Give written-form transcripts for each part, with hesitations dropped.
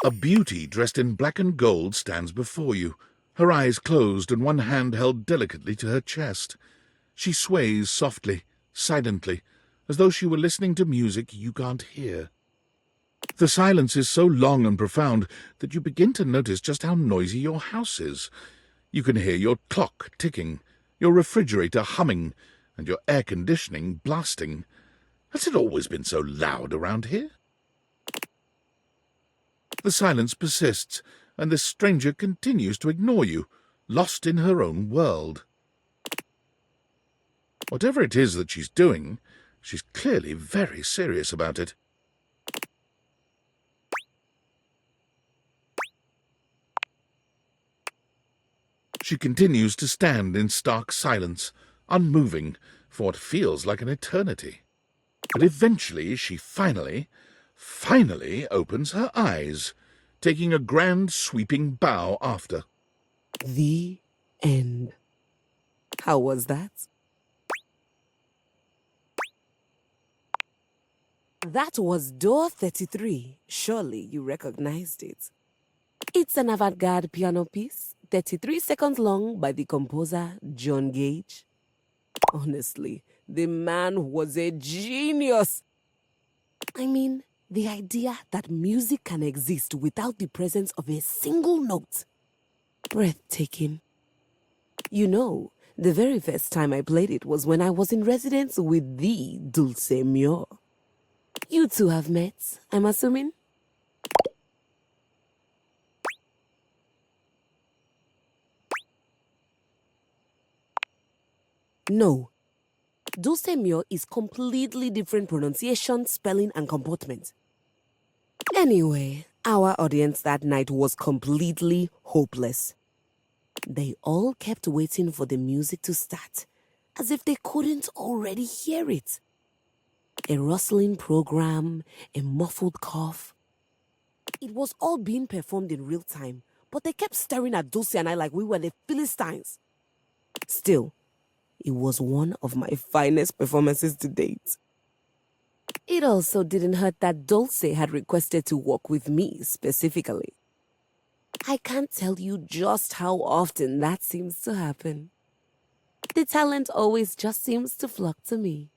A beauty dressed in black and gold stands before you, her eyes closed and one hand held delicately to her chest. She sways softly, silently, as though she were listening to music you can't hear. The silence is so long and profound that you begin to notice just how noisy your house is. You can hear your clock ticking, your refrigerator humming, and your air conditioning blasting. Has it always been so loud around here? The silence persists, and this stranger continues to ignore you, lost in her own world. Whatever it is that she's doing, she's clearly very serious about it. She continues to stand in stark silence, unmoving, for what feels like an eternity. But eventually she finally opens her eyes, taking a grand sweeping bow after. The end. How was that? That was door 33. Surely you recognized it. It's an avant-garde piano piece, 33 seconds long, by the composer John Gage. Honestly, the man was a genius. I mean, the idea that music can exist without the presence of a single note. Breathtaking. You know, the very first time I played it was when I was in residence with the Dulce Mio. You two have met, I'm assuming? No. Dulce Mio is completely different pronunciation, spelling, and comportment. Anyway, our audience that night was completely hopeless. They all kept waiting for the music to start, as if they couldn't already hear it. A rustling program, a muffled cough. It was all being performed in real time, but they kept staring at Dulce and I like we were the Philistines. Still, it was one of my finest performances to date. It also didn't hurt that Dulce had requested to work with me specifically. I can't tell you just how often that seems to happen. The talent always just seems to flock to me.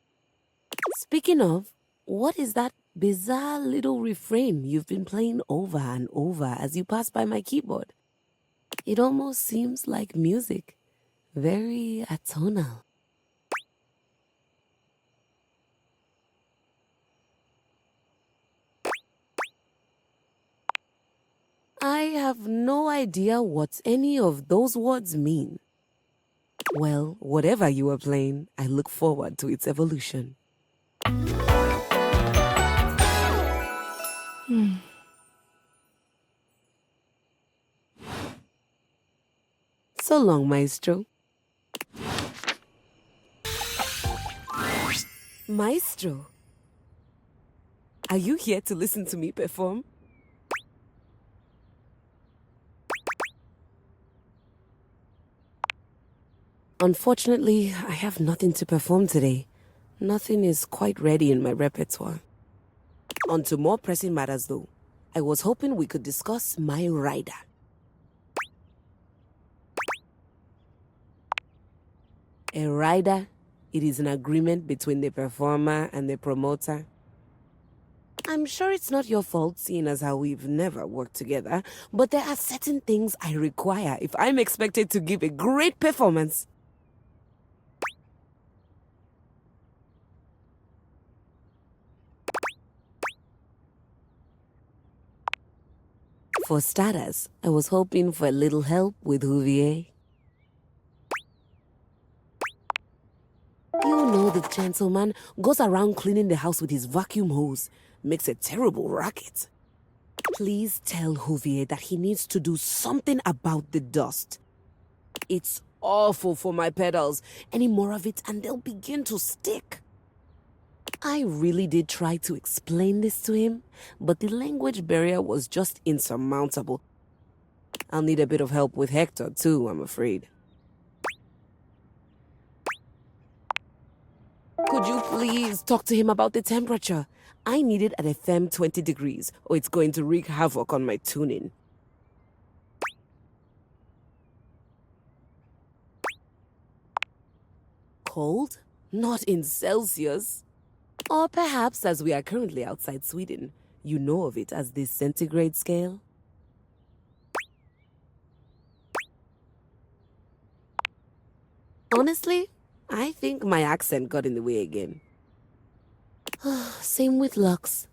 Speaking of, what is that bizarre little refrain you've been playing over and over as you pass by my keyboard? It almost seems like music. Very atonal. I have no idea what any of those words mean. Well, whatever you are playing, I look forward to its evolution. So long, Maestro. Maestro, are you here to listen to me perform? Unfortunately, I have nothing to perform today. Nothing is quite ready in my repertoire. On to more pressing matters, though. I was hoping we could discuss my rider. A rider? It is an agreement between the performer and the promoter. I'm sure it's not your fault, seeing as how we've never worked together, but there are certain things I require if I'm expected to give a great performance. For starters, I was hoping for a little help with Hoove. You know the gentleman goes around cleaning the house with his vacuum hose. Makes a terrible racket. Please tell Hoove that he needs to do something about the dust. It's awful for my pedals. Any more of it and they'll begin to stick. I really did try to explain this to him, but the language barrier was just insurmountable. I'll need a bit of help with Hector too, I'm afraid. Could you please talk to him about the temperature? I need it at a firm 20 degrees, or it's going to wreak havoc on my tuning. Cold? Not in Celsius. Or perhaps, as we are currently outside Sweden, you know of it as the centigrade scale? Honestly, I think my accent got in the way again. Same with Lux.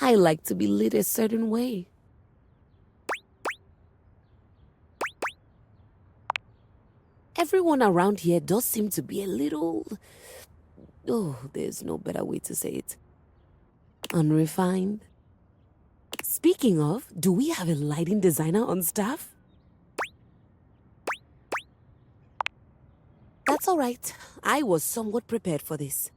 I like to be lit a certain way. Everyone around here does seem to be a little... Oh, there's no better way to say it. Unrefined. Speaking of, do we have a lighting designer on staff? That's all right. I was somewhat prepared for this.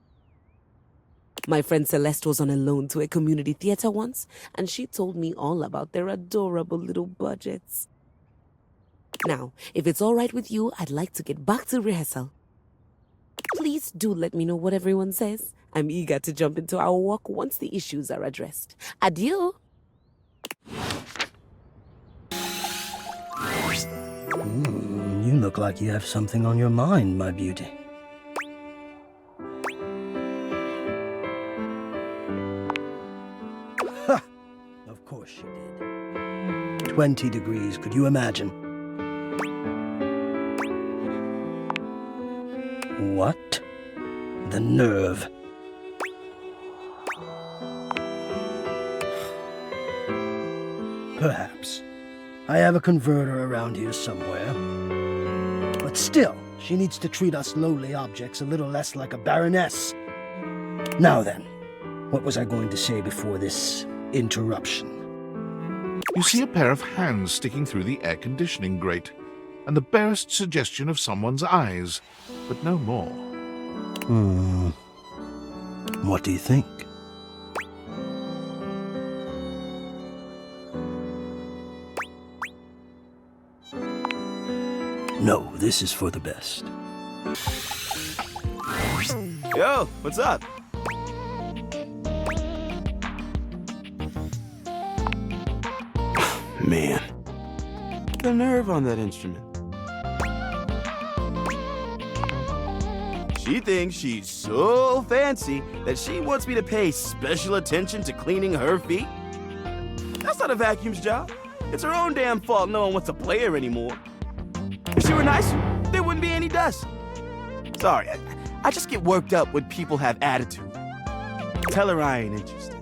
My friend Celeste was on a loan to a community theater once, and she told me all about their adorable little budgets. Now, if it's all right with you, I'd like to get back to rehearsal. Please do let me know what everyone says. I'm eager to jump into our work once the issues are addressed. Adieu! You look like you have something on your mind, my beauty. Ha! Of course she did. 20 degrees, could you imagine? What? The nerve. Perhaps. I have a converter around here somewhere. But still, she needs to treat us lowly objects a little less like a baroness. Now then, what was I going to say before this interruption? You see a pair of hands sticking through the air conditioning grate, and the barest suggestion of someone's eyes, but no more. What do you think? No, this is for the best. Yo, what's up? Man, the nerve on that instrument. She thinks she's so fancy that she wants me to pay special attention to cleaning her feet. That's not a vacuum's job. It's her own damn fault no one wants to play her anymore. If she were nicer, there wouldn't be any dust. Sorry, I just get worked up when people have attitude. Tell her I ain't interested.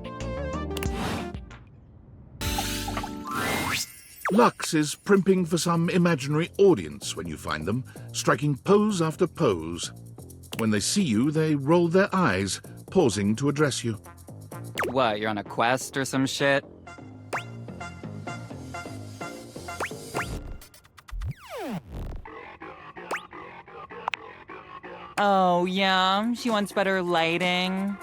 Lux is primping for some imaginary audience when you find them, striking pose after pose. When they see you, they roll their eyes, pausing to address you. What, you're on a quest or some shit? Oh, yeah, she wants better lighting.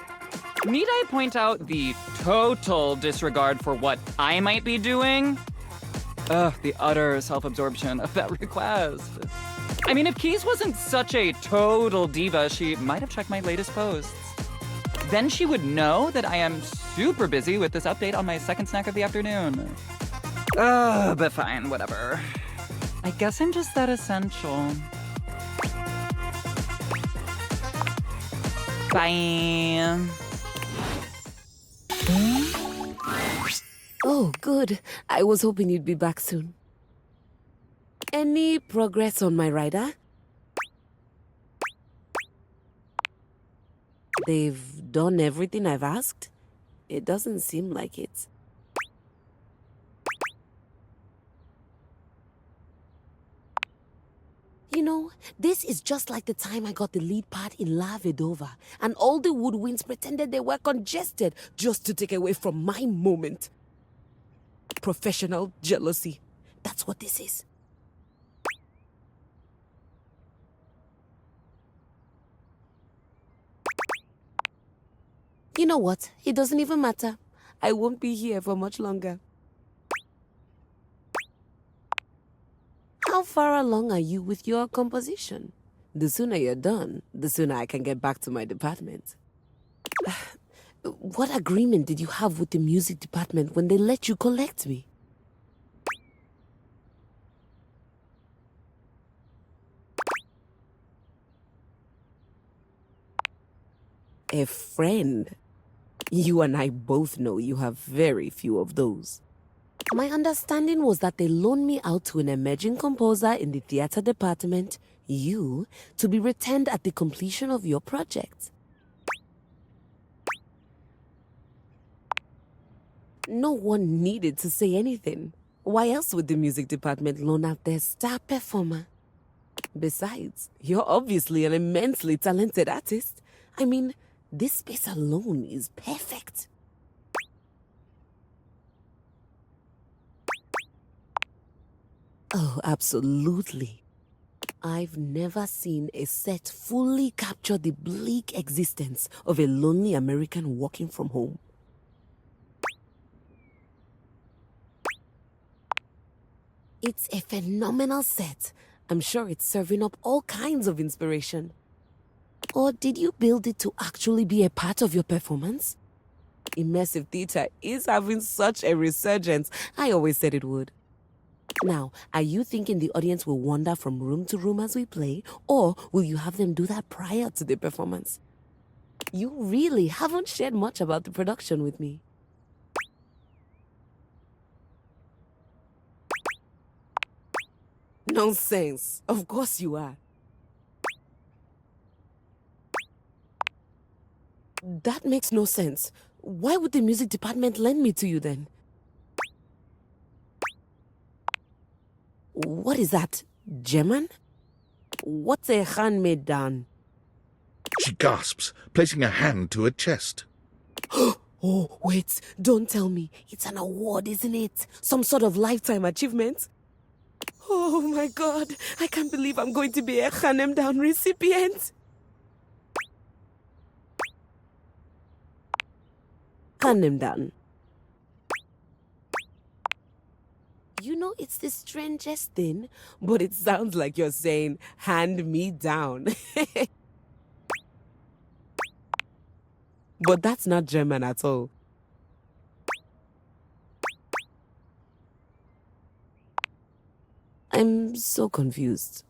Need I point out the total disregard for what I might be doing? Ugh, the utter self-absorption of that request. I mean, if Keys wasn't such a total diva, she might have checked my latest posts. Then she would know that I am super busy with this update on my second snack of the afternoon. But fine, whatever. I guess I'm just that essential. Bye. Oh, good. I was hoping you'd be back soon. Any progress on my rider? They've done everything I've asked? It doesn't seem like it. You know, this is just like the time I got the lead part in La Vedova, and all the woodwinds pretended they were congested just to take away from my moment. Professional jealousy. That's what this is. You know what? It doesn't even matter. I won't be here for much longer. How far along are you with your composition? The sooner you're done, the sooner I can get back to my department. What agreement did you have with the music department when they let you collect me? A friend? You and I both know you have very few of those. My understanding was that they loaned me out to an emerging composer in the theater department, you, to be returned at the completion of your project. No one needed to say anything. Why else would the music department loan out their star performer? Besides, you're obviously an immensely talented artist. I mean, this space alone is perfect. Oh, absolutely. I've never seen a set fully capture the bleak existence of a lonely American working from home. It's a phenomenal set. I'm sure it's serving up all kinds of inspiration. Or did you build it to actually be a part of your performance? Immersive theater is having such a resurgence. I always said it would. Now, are you thinking the audience will wander from room to room as we play, or will you have them do that prior to the performance? You really haven't shared much about the production with me. Nonsense. Of course you are. That makes no sense. Why would the music department lend me to you then? What is that? German? What's a handmade down? She gasps, placing a hand to her chest. Oh, wait, don't tell me. It's an award, isn't it? Some sort of lifetime achievement? Oh my God, I can't believe I'm going to be a Hanem Down recipient. Hanem Down. You know, it's the strangest thing, but it sounds like you're saying, hand me down. But that's not German at all. I'm so confused.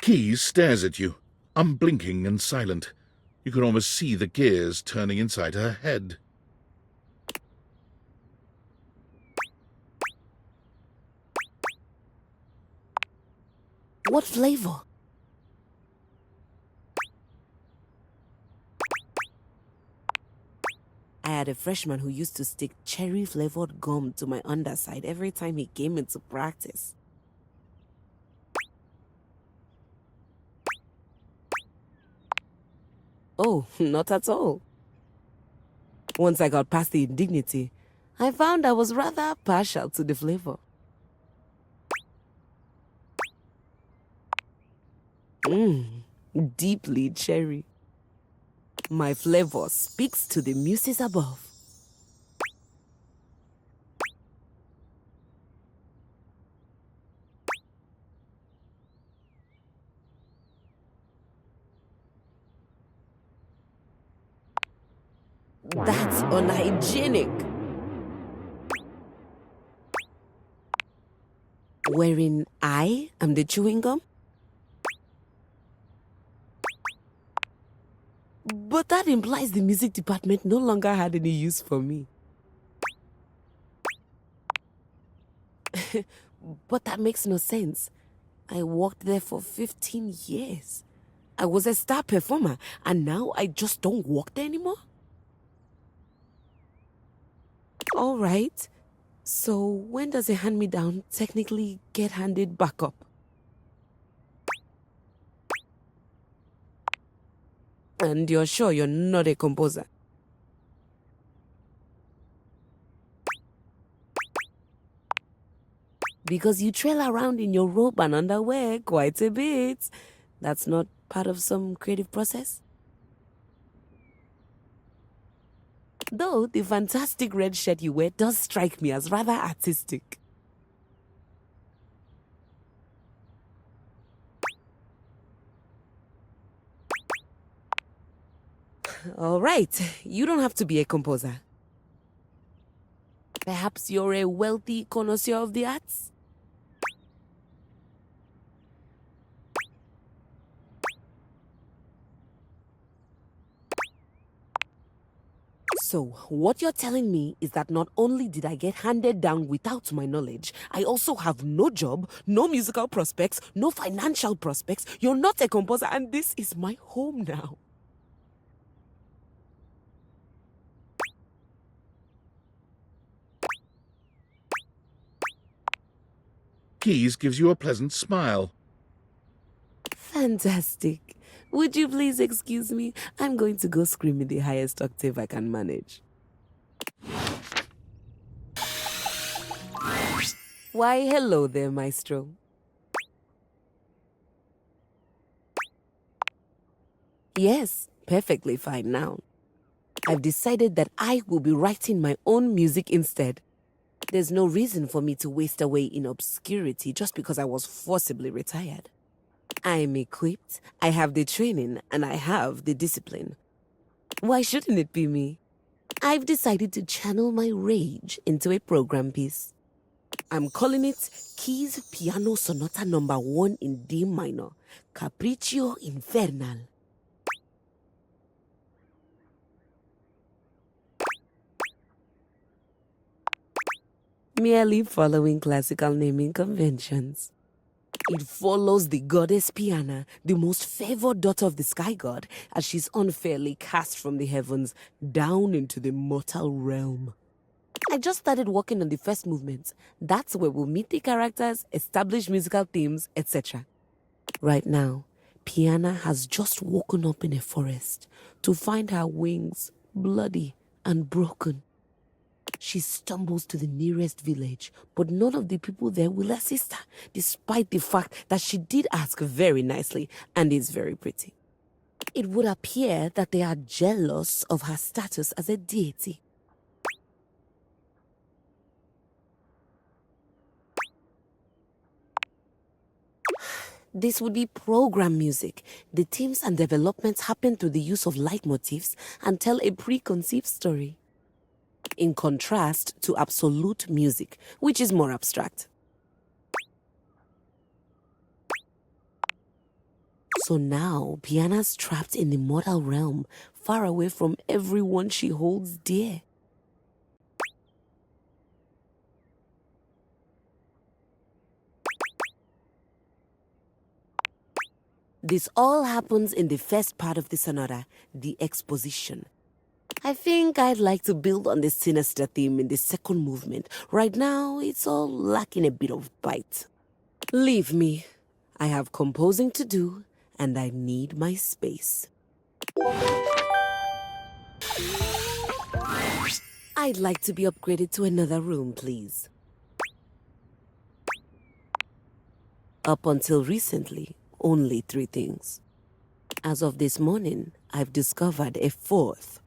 Keys stares at you, unblinking and silent. You can almost see the gears turning inside her head. What flavor? I had a freshman who used to stick cherry-flavored gum to my underside every time he came into practice. Oh, not at all. Once I got past the indignity, I found I was rather partial to the flavor. Deeply cherry. My flavor speaks to the muses above. That's unhygienic. Wherein I am the chewing gum? But that implies the music department no longer had any use for me. But that makes no sense. I worked there for 15 years. I was a star performer, and now I just don't work there anymore? All right. So when does a hand-me-down technically get handed back up? And you're sure you're not a composer? Because you trail around in your robe and underwear quite a bit. That's not part of some creative process? Though the fantastic red shirt you wear does strike me as rather artistic. All right, you don't have to be a composer. Perhaps you're a wealthy connoisseur of the arts? So, what you're telling me is that not only did I get handed down without my knowledge, I also have no job, no musical prospects, no financial prospects. You're not a composer, and this is my home now. Keys gives you a pleasant smile. Fantastic. Would you please excuse me? I'm going to go scream in the highest octave I can manage. Why, hello there, maestro. Yes, perfectly fine now. I've decided that I will be writing my own music instead. There's no reason for me to waste away in obscurity just because I was forcibly retired. I'm equipped, I have the training, and I have the discipline. Why shouldn't it be me? I've decided to channel my rage into a program piece. I'm calling it Keys Piano Sonata No. 1 in D minor, Capriccio Infernal. Merely following classical naming conventions. It follows the goddess Piana, the most favored daughter of the sky god, as she's unfairly cast from the heavens down into the mortal realm. I just started working on the first movement. That's where we'll meet the characters, establish musical themes, etc. Right now, Piana has just woken up in a forest to find her wings bloody and broken. She stumbles to the nearest village, but none of the people there will assist her, despite the fact that she did ask very nicely and is very pretty. It would appear that they are jealous of her status as a deity. This would be program music. The themes and developments happen through the use of leitmotifs and tell a preconceived story. In contrast to absolute music, which is more abstract. So now, Piana's trapped in the mortal realm, far away from everyone she holds dear. This all happens in the first part of the sonata, the exposition. I think I'd like to build on the sinister theme in the second movement. Right now, it's all lacking a bit of bite. Leave me. I have composing to do, and I need my space. I'd like to be upgraded to another room, please. Up until recently, only 3 things. As of this morning, I've discovered a 4th.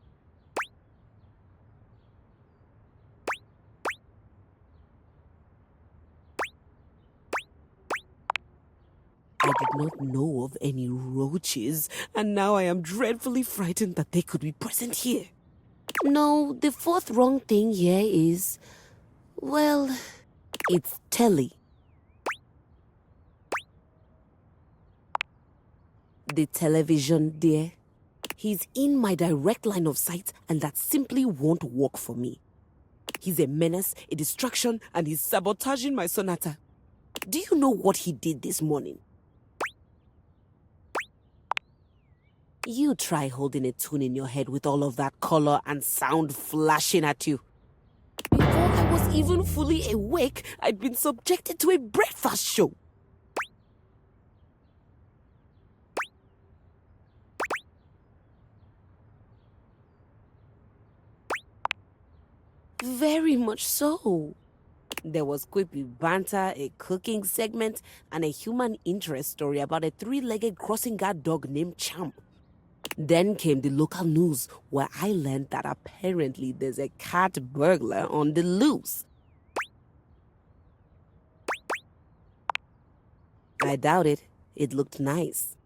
I did not know of any roaches, and now I am dreadfully frightened that they could be present here. No, the 4th wrong thing here is, well, it's Telly. The television, dear. He's in my direct line of sight, and that simply won't work for me. He's a menace, a distraction, and he's sabotaging my sonata. Do you know what he did this morning? You try holding a tune in your head with all of that color and sound flashing at you. Before I was even fully awake, I'd been subjected to a breakfast show. Very much so. There was quippy banter, a cooking segment, and a human interest story about a 3-legged crossing guard dog named Champ. Then came the local news, where I learned that apparently there's a cat burglar on the loose. I doubt it. It looked nice.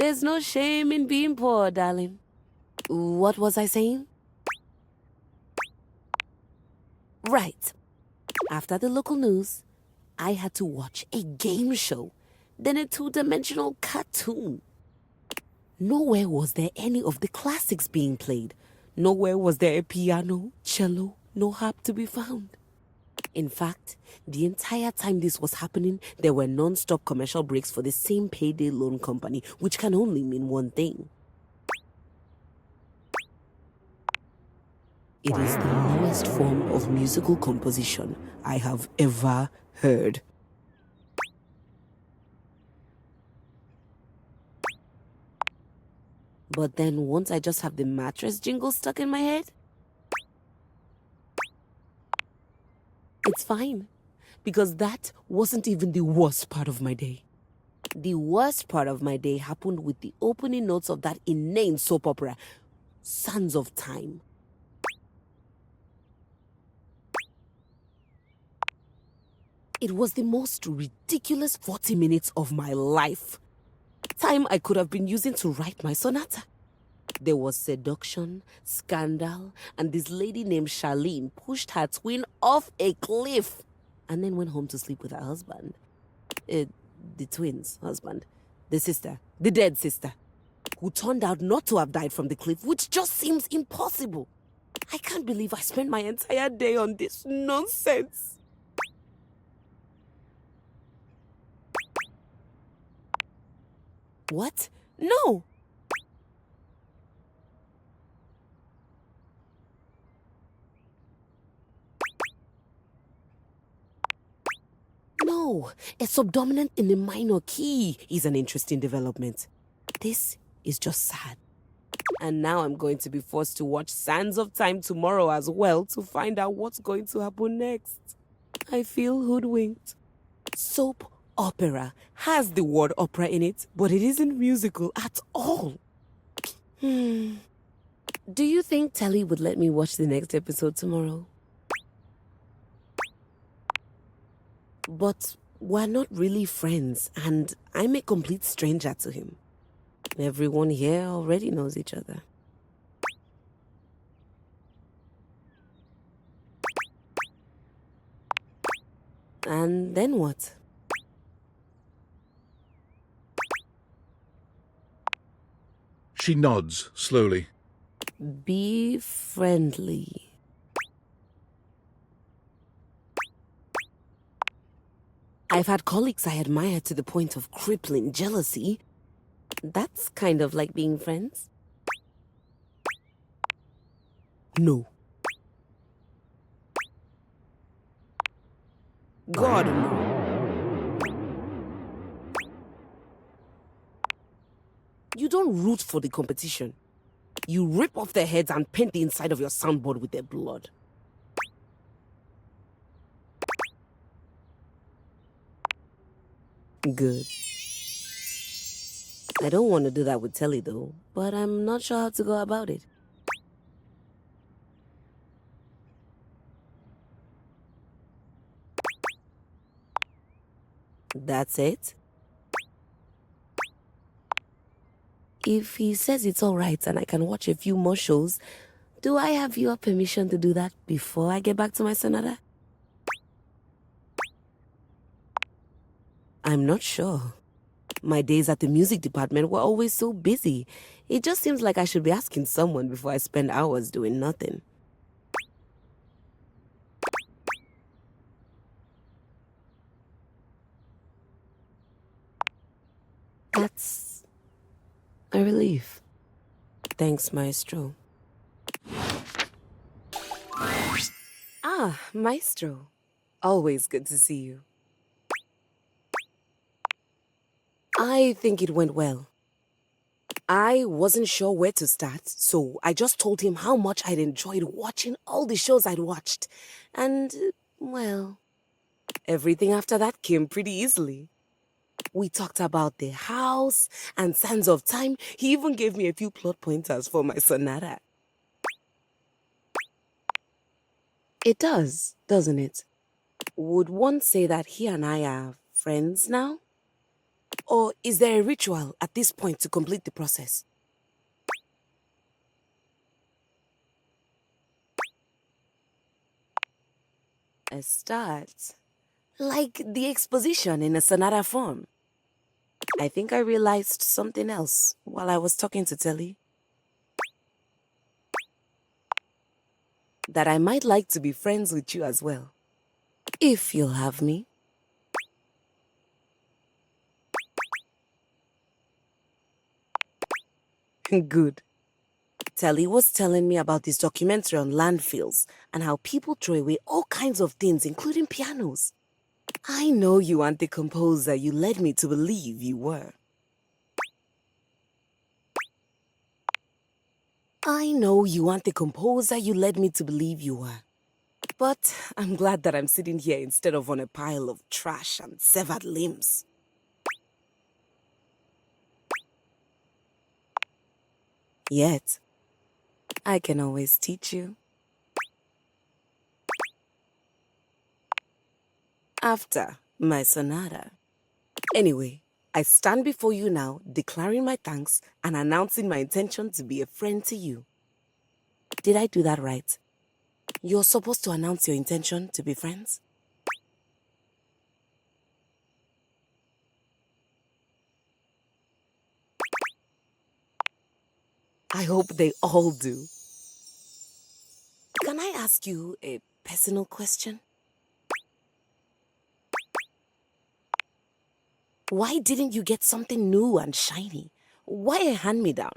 There's no shame in being poor, darling. What was I saying? Right. After the local news, I had to watch a game show, then a two-dimensional cartoon. Nowhere was there any of the classics being played. Nowhere was there a piano, cello, no harp to be found. In fact, the entire time this was happening, there were non-stop commercial breaks for the same payday loan company, which can only mean one thing. It is the lowest form of musical composition I have ever heard. But then won't I just have the mattress jingle stuck in my head? It's fine, because that wasn't even the worst part of my day. The worst part of my day happened with the opening notes of that inane soap opera, Sands of Time. It was the most ridiculous 40 minutes of my life. Time I could have been using to write my sonata. There was seduction, scandal, and this lady named Charlene pushed her twin off a cliff and then went home to sleep with her husband. The twin's husband. The sister. The dead sister. Who turned out not to have died from the cliff, which just seems impossible. I can't believe I spent my entire day on this nonsense. What? No! No, a subdominant in a minor key is an interesting development. This is just sad. And now I'm going to be forced to watch Sands of Time tomorrow as well to find out what's going to happen next. I feel hoodwinked. Soap opera has the word opera in it, but it isn't musical at all. Do you think Telly would let me watch the next episode tomorrow? But we're not really friends, and I'm a complete stranger to him. Everyone here already knows each other. And then what? She nods slowly. Be friendly. I've had colleagues I admire to the point of crippling jealousy. That's kind of like being friends. No. God, no. You don't root for the competition. You rip off their heads and paint the inside of your soundboard with their blood. Good. I don't want to do that with Telly though, but I'm not sure how to go about it. That's it? If he says it's all right and I can watch a few more shows, do I have your permission to do that before I get back to my sonata? I'm not sure. My days at the music department were always so busy. It just seems like I should be asking someone before I spend hours doing nothing. That's a relief. Thanks, Maestro. Ah, Maestro. Always good to see you. I think it went well. I wasn't sure where to start, so I just told him how much I'd enjoyed watching all the shows I'd watched. And, well, everything after that came pretty easily. We talked about the house and Sands of Time. He even gave me a few plot pointers for my sonata. It does, doesn't it? Would one say that he and I are friends now? Or is there a ritual at this point to complete the process? A start. Like the exposition in a sonata form. I think I realized something else while I was talking to Telly. That I might like to be friends with you as well. If you'll have me. Good. Telly was telling me about this documentary on landfills and how people throw away all kinds of things, including pianos. I know you aren't the composer you led me to believe you were. I know you aren't the composer you led me to believe you were. But I'm glad that I'm sitting here instead of on a pile of trash and severed limbs. Yet, I can always teach you. After my sonata. Anyway, I stand before you now, declaring my thanks and announcing my intention to be a friend to you. Did I do that right? You're supposed to announce your intention to be friends? I hope they all do. Can I ask you a personal question? Why didn't you get something new and shiny? Why a hand-me-down?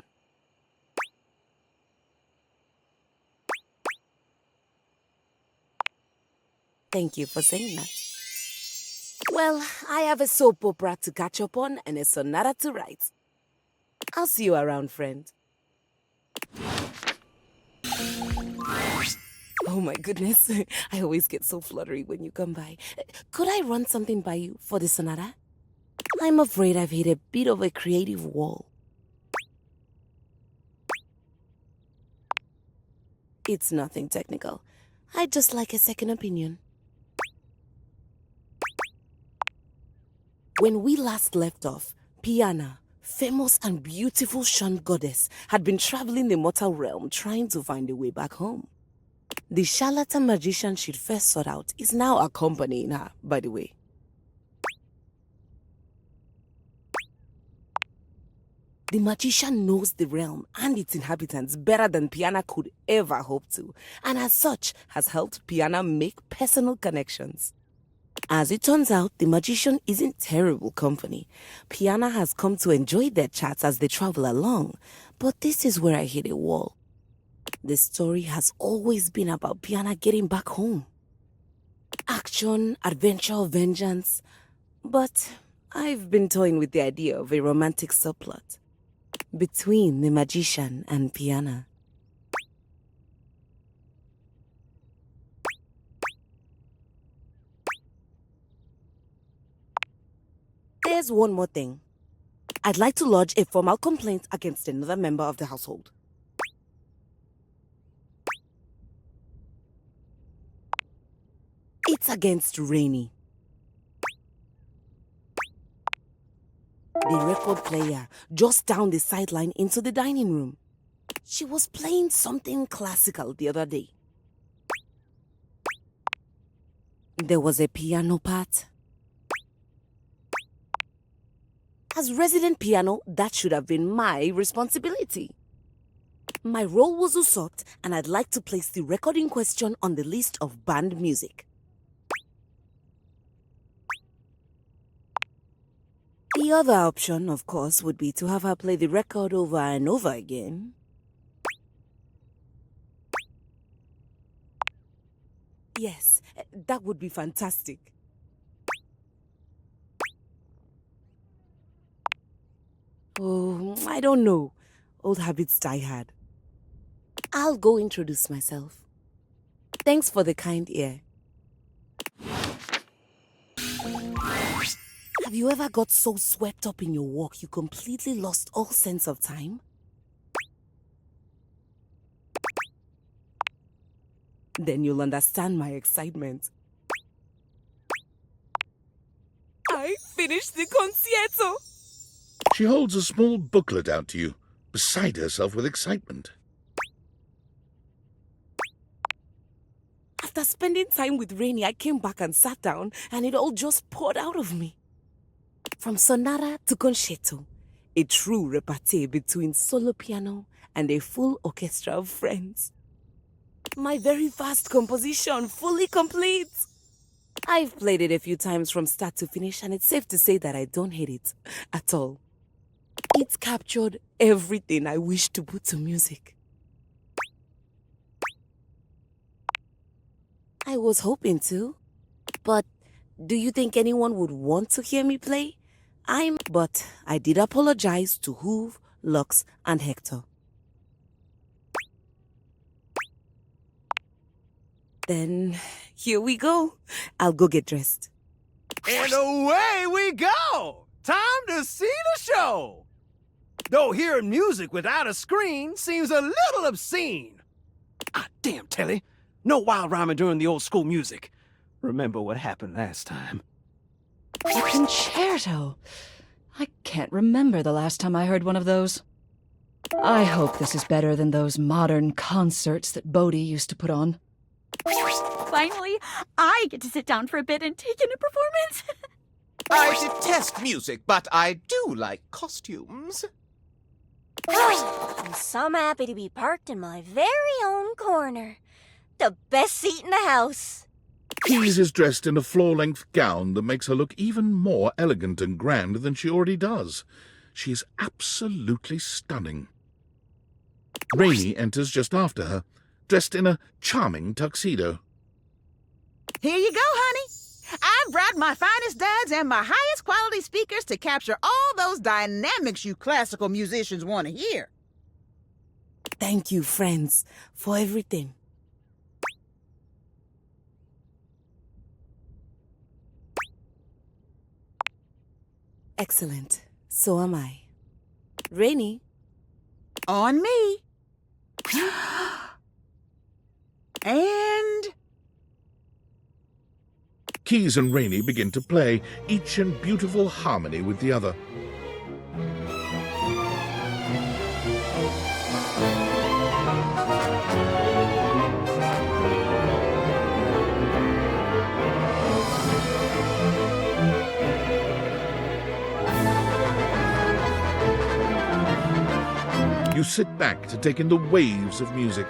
Thank you for saying that. Well, I have a soap opera to catch up on and a sonata to write. I'll see you around, friend. Oh my goodness, I always get so fluttery when you come by. Could I run something by you for the sonata? I'm afraid I've hit a bit of a creative wall. It's nothing technical. I'd just like a second opinion. When we last left off, Piana, famous and beautiful shunned goddess, had been traveling the mortal realm trying to find a way back home. The charlatan magician she'd first sought out is now accompanying her, by the way. The magician knows the realm and its inhabitants better than Piana could ever hope to, and as such has helped Piana make personal connections. As it turns out, the magician isn't terrible company. Piana has come to enjoy their chats as they travel along, but this is where I hit a wall. The story has always been about Piana getting back home. Action, adventure, vengeance, but I've been toying with the idea of a romantic subplot between the magician and Piana. There's one more thing. I'd like to lodge a formal complaint against another member of the household. It's against Rainy. The record player just down the sideline into the dining room. She was playing something classical the other day. There was a piano part. As resident piano, that should have been my responsibility. My role was usurped, and I'd like to place the record in question on the list of banned music. The other option, of course, would be to have her play the record over and over again. Yes, that would be fantastic. Oh, I don't know. Old habits die hard. I'll go introduce myself. Thanks for the kind ear. Have you ever got so swept up in your walk you completely lost all sense of time? Then you'll understand my excitement. I finished the concerto! She holds a small booklet out to you, beside herself with excitement. After spending time with Rainy, I came back and sat down, and it all just poured out of me. From sonata to concerto, a true repartee between solo piano and a full orchestra of friends. My very first composition, fully complete. I've played it a few times from start to finish, and it's safe to say that I don't hate it at all. It captured everything I wish to put to music. I was hoping to, but do you think anyone would want to hear me play? But I did apologize to Hoove, Lux, and Hector. Then, here we go. I'll go get dressed. And away we go! Time to see the show! Though hearing music without a screen seems a little obscene. Ah, damn, Telly. No wild rhyming during the old school music. Remember what happened last time. A concerto. I can't remember the last time I heard one of those. I hope this is better than those modern concerts that Bodhi used to put on. Finally, I get to sit down for a bit and take in a performance. I detest music, but I do like costumes. I'm so happy to be parked in my very own corner. The best seat in the house. Keys is dressed in a floor-length gown that makes her look even more elegant and grand than she already does. She is absolutely stunning. Rainy enters just after her, dressed in a charming tuxedo. Here you go, honey. I brought my finest duds and my highest quality speakers to capture all those dynamics you classical musicians want to hear. Thank you, friends, for everything. Excellent. So am I. Rainy. On me. And... Keys and Rainy begin to play, each in beautiful harmony with the other. You sit back to take in the waves of music.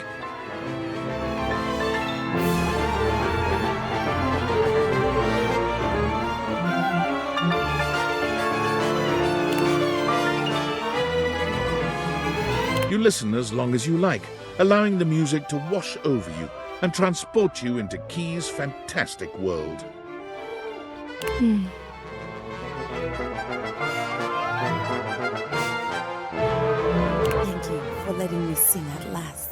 You listen as long as you like, allowing the music to wash over you and transport you into Key's fantastic world. Thank you for letting me sing at last.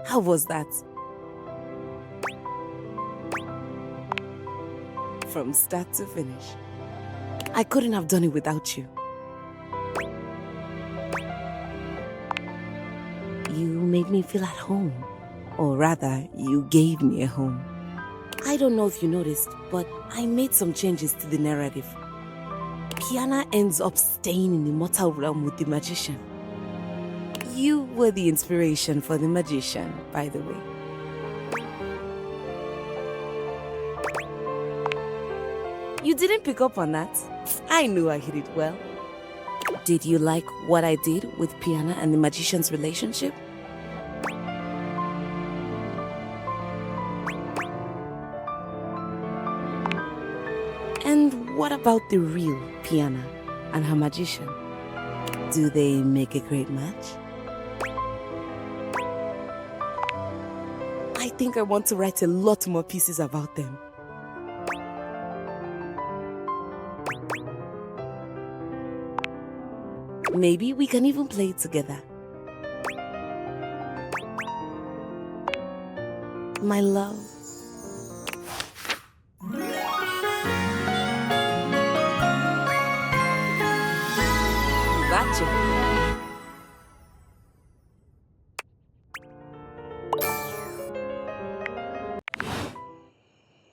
How was that? From start to finish. I couldn't have done it without you. You made me feel at home. Or rather, you gave me a home. I don't know if you noticed, but I made some changes to the narrative. Piana ends up staying in the mortal realm with the magician. You were the inspiration for the magician, by the way. You didn't pick up on that. I knew I hit it well. Did you like what I did with Piana and the magician's relationship? And what about the real Piana and her magician? Do they make a great match? I think I want to write a lot more pieces about them. Maybe we can even play it together. My love. Gotcha.